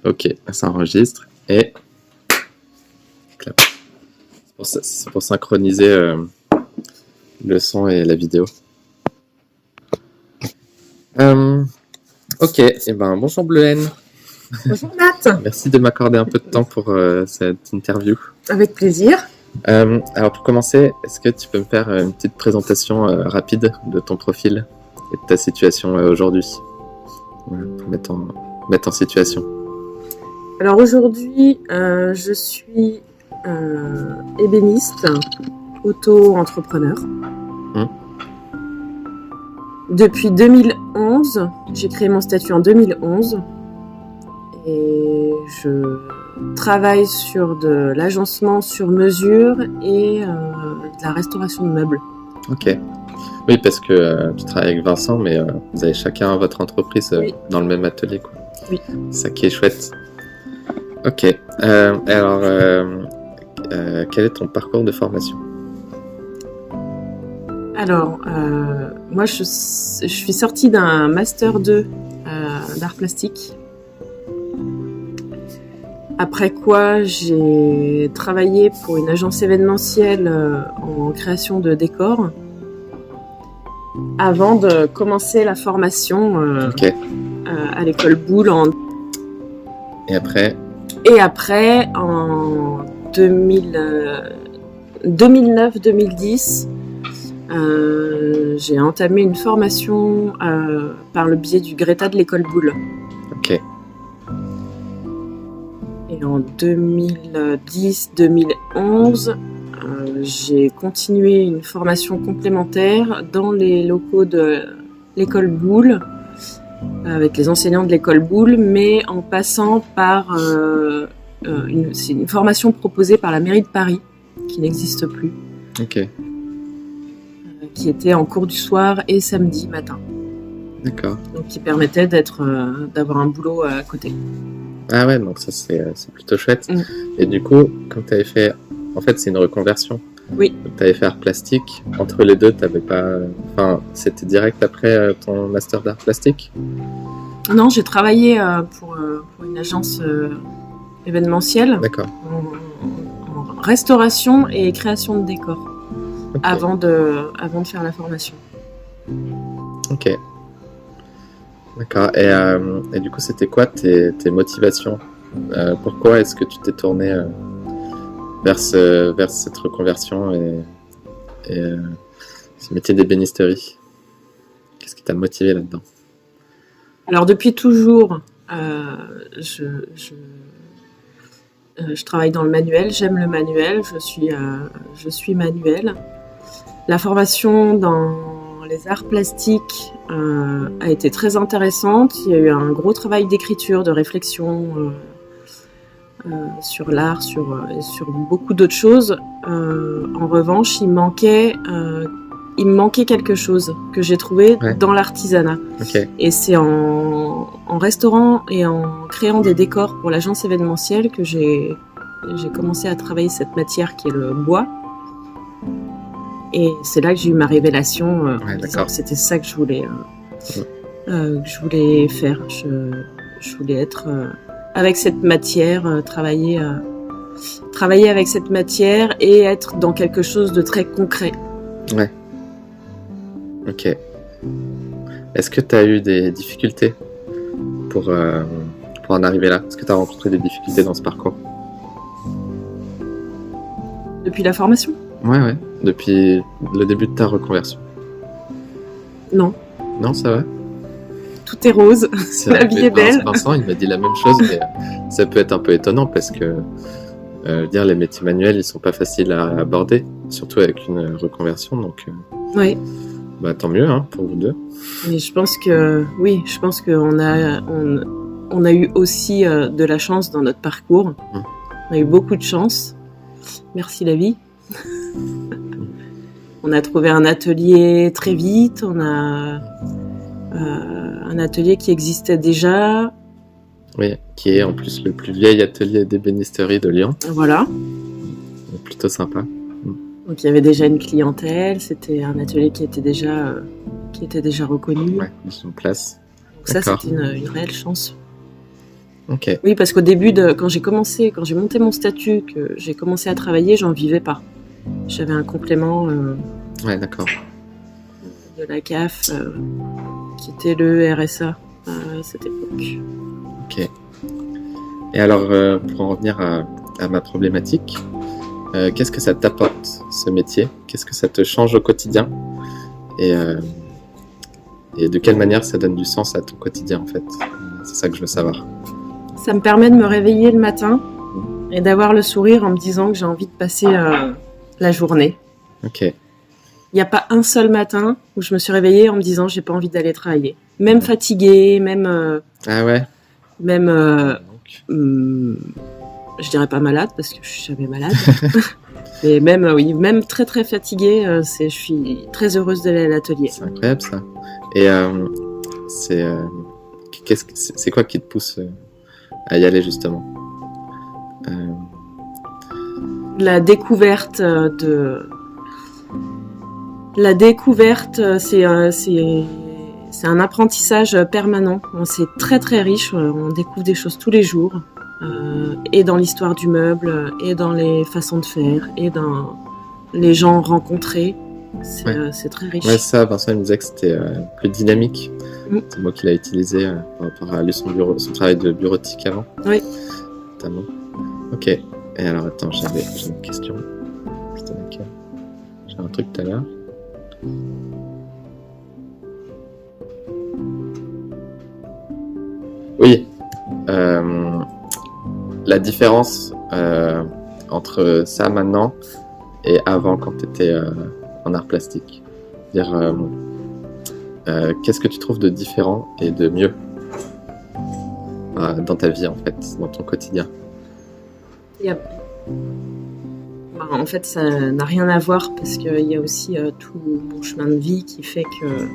Ok, ça enregistre et clap. C'est pour synchroniser le son et la vidéo. Ok, et ben bonjour Bleuhen. Bonjour Nat. Merci de m'accorder un peu de temps pour cette interview. Avec plaisir. Alors pour commencer, est-ce que tu peux me faire une petite présentation rapide de ton profil et de ta situation aujourd'hui, pour mettre en situation. Alors aujourd'hui, je suis ébéniste, auto-entrepreneur. Depuis 2011, j'ai créé mon statut en 2011 et je travaille sur de l'agencement sur mesure et de la restauration de meubles. Ok. Oui, parce que tu travailles avec Vincent, mais vous avez chacun votre entreprise Oui. dans le même atelier, quoi. Oui. C'est ça qui est chouette. Ok. Alors, quel est ton parcours de formation ? Alors, moi, je suis sortie d'un Master 2 d'art plastique. Après quoi, j'ai travaillé pour une agence événementielle en création de décors avant de commencer la formation à l'école Boulle. Et après, en 2009-2010, j'ai entamé une formation par le biais du Greta de l'école Boulle. Ok. Et en 2010-2011, j'ai continué une formation complémentaire dans les locaux de l'école Boulle, avec les enseignants de l'école Boulle, mais en passant par c'est une formation proposée par la mairie de Paris, qui n'existe plus. Ok. Qui était en cours du soir et samedi matin. D'accord. Donc qui permettait d'avoir un boulot à côté. Ah ouais, donc ça c'est plutôt chouette. Et du coup, comme tu avais fait, en fait c'est une reconversion. Oui. Tu avais fait art plastique. Entre les deux, t'avais pas, enfin, c'était direct après ton master d'art plastique ? Non, j'ai travaillé pour une agence événementielle. D'accord. En restauration et création de décors. Okay. Avant de faire la formation. Ok. D'accord. Et du coup, c'était quoi tes motivations ? Pourquoi est-ce que tu t'es tourné vers cette reconversion et ce métier d'ébénisterie ? Qu'est-ce qui t'a motivé là-dedans ? Alors depuis toujours, je travaille dans le manuel. J'aime le manuel. Je suis manuel. La formation dans les arts plastiques a été très intéressante. Il y a eu un gros travail d'écriture, de réflexion sur l'art, sur beaucoup d'autres choses. En revanche, il me manquait quelque chose que j'ai trouvé dans l'artisanat. Okay. Et c'est en restaurant et en créant des décors pour l'agence événementielle que j'ai commencé à travailler cette matière qui est le bois. Et c'est là que j'ai eu ma révélation. C'était ça que je voulais faire. Je voulais être avec cette matière, travailler avec cette matière et être dans quelque chose de très concret. Ouais. Ok. Est-ce que tu as eu des difficultés pour en arriver là ? Est-ce que tu as rencontré des difficultés dans ce parcours ? Depuis la formation ? Ouais. Depuis le début de ta reconversion. Non. Non, ça va ? Tout est rose. La vie est belle. Vincent, il m'a dit la même chose, mais ça peut être un peu étonnant parce que les métiers manuels, ils sont pas faciles à aborder, surtout avec une reconversion. Donc, oui. Bah, tant mieux pour vous deux. Mais je pense qu'on a eu aussi de la chance dans notre parcours. On a eu beaucoup de chance. Merci la vie. On a trouvé un atelier très vite. On a un atelier qui existait déjà. Oui, qui est en plus le plus vieil atelier d'ébénisterie de Lyon. Voilà. Donc, plutôt sympa. Donc il y avait déjà une clientèle, c'était un atelier qui était déjà reconnu. Ouais, sur place. Donc ça, c'était une réelle chance. Ok. Oui, parce qu'au début, quand j'ai monté mon statut, que j'ai commencé à travailler, j'en vivais pas. J'avais un complément Ouais, d'accord. de la CAF qui était le RSA à cette époque. Ok. Et alors, pour en revenir à ma problématique, qu'est-ce que ça t'apporte, ce métier? Qu'est-ce que ça te change au quotidien? Et de quelle manière ça donne du sens à ton quotidien, en fait? C'est ça que je veux savoir. Ça me permet de me réveiller le matin et d'avoir le sourire en me disant que j'ai envie de passer la journée. Ok. Il n'y a pas un seul matin où je me suis réveillée en me disant j'ai pas envie d'aller travailler. Même fatiguée, même... Ah ouais? Même... Donc, je dirais pas malade parce que je suis jamais malade. Mais même, oui, même très très fatiguée, je suis très heureuse d'aller à l'atelier. c'est incroyable, ça. Et c'est quoi qui te pousse à y aller, justement? La découverte c'est un apprentissage permanent. C'est très très riche. On découvre des choses tous les jours, et dans l'histoire du meuble, et dans les façons de faire, et dans les gens rencontrés. C'est très riche. Ouais, ça, Vincent il me disait que c'était plus dynamique. Mm. C'est moi qui l'ai utilisé par rapport à lui, son travail de bureautique avant. Oui. Notamment. Ok. Et alors, attends, j'ai une question. C'était laquelle? J'ai un truc tout à l'heure. Oui. La différence entre ça maintenant et avant, quand tu étais en art plastique. C'est-à-dire, qu'est-ce que tu trouves de différent et de mieux dans ta vie, en fait, dans ton quotidien? En fait, ça n'a rien à voir parce qu'il y a aussi tout mon chemin de vie qui fait que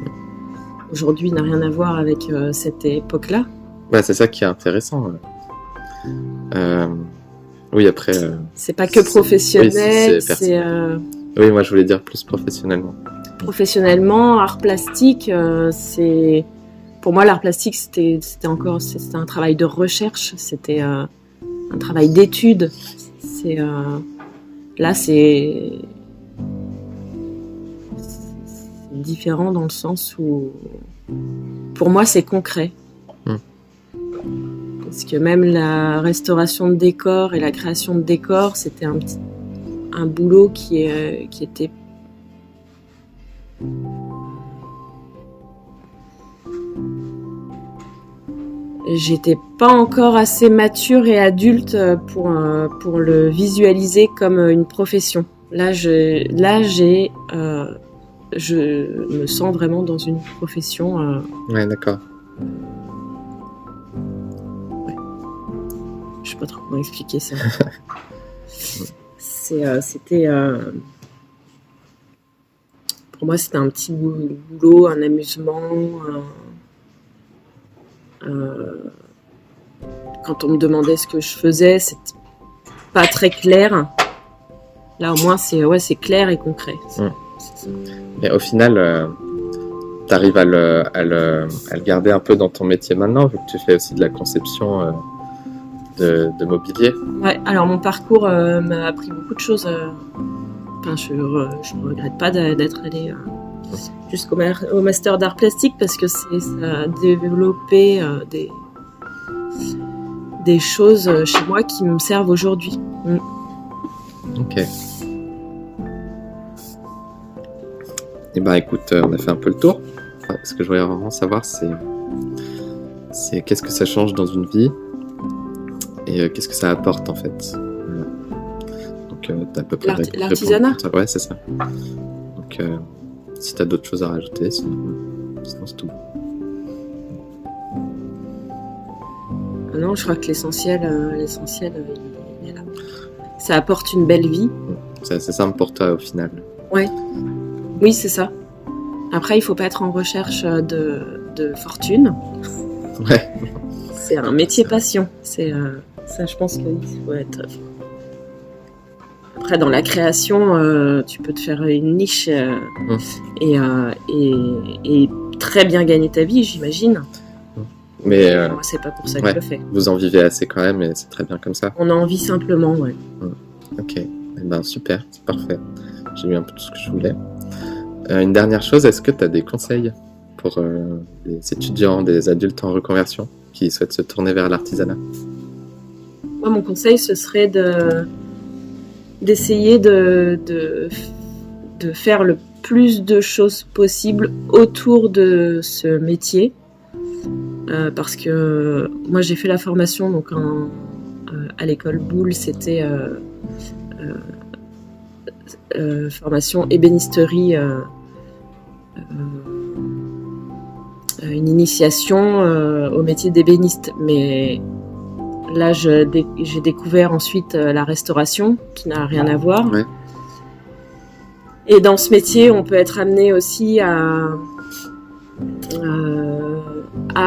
aujourd'hui n'a rien à voir avec cette époque-là. Ouais, c'est ça qui est intéressant. Oui, après. C'est pas que professionnel, c'est Oui, moi je voulais dire plus professionnellement. Professionnellement, art plastique, c'est pour moi l'art plastique c'était un travail de recherche, c'était un travail d'étude. Là c'est différent dans le sens où pour moi c'est concret. Parce que même la restauration de décors et la création de décors, c'était un boulot qui était j'étais pas encore assez mature et adulte pour le visualiser comme une profession. Je me sens vraiment dans une profession. Ouais, d'accord. Je sais pas trop comment expliquer ça. C'était pour moi c'était un petit boulot, un amusement. Quand on me demandait ce que je faisais, c'était pas très clair. Là au moins c'est clair et concret. C'est ça. Mais au final, t'arrives à le garder un peu dans ton métier maintenant, vu que tu fais aussi de la conception de mobilier. Ouais, alors mon parcours m'a appris beaucoup de choses. Enfin, je ne regrette pas d'être allée jusqu'au master d'art plastique parce que ça a développé des choses chez moi qui me servent aujourd'hui. Ok. Et ben écoute, on a fait un peu le tour. Enfin, ce que je voulais vraiment savoir, c'est qu'est-ce que ça change dans une vie et qu'est-ce que ça apporte en fait. Voilà. Donc t'as à peu près l'artisanat. Ouais, c'est ça. Donc si t'as d'autres choses à rajouter, sinon c'est tout. Non, je crois que l'essentiel, il est là. Ça apporte une belle vie. C'est simple pour toi au final. Ouais. Oui, c'est ça. Après, il faut pas être en recherche de fortune. Ouais. C'est un métier passion. Ça, je pense qu'il faut être. Après, dans la création, tu peux te faire une niche et très bien gagner ta vie, j'imagine. Mais Moi, c'est pas pour ça que ouais. je le fais. Vous en vivez assez quand même et c'est très bien comme ça. On en vit simplement, ouais. Ok, eh ben, super, c'est parfait. J'ai eu un peu tout ce que je voulais. Une dernière chose, est-ce que tu as des conseils pour des étudiants, des adultes en reconversion qui souhaitent se tourner vers l'artisanat? Moi, mon conseil, ce serait d'essayer de faire le plus de choses possibles autour de ce métier. Parce que moi, j'ai fait la formation donc à l'école Boulle, c'était formation ébénisterie, une initiation au métier d'ébéniste. Mais là, j'ai découvert ensuite la restauration, qui n'a rien à voir. Ouais. Et dans ce métier, on peut être amené aussi à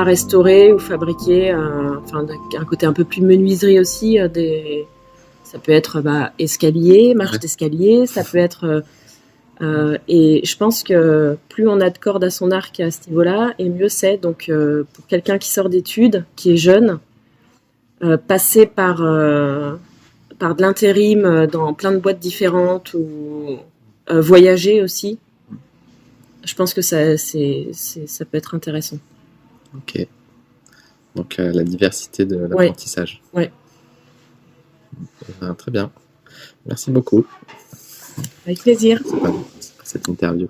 restaurer ou fabriquer, enfin, un côté un peu plus menuiserie aussi. Ça peut être escalier, marche d'escalier, ça peut être... et je pense que plus on a de cordes à son arc à ce niveau-là, et mieux c'est. Donc, pour quelqu'un qui sort d'études, qui est jeune, passer par de l'intérim dans plein de boîtes différentes ou voyager aussi, je pense que ça peut être intéressant. Ok. Donc la diversité de l'apprentissage. Ouais. Très bien. Merci beaucoup. Avec plaisir. pour cette interview.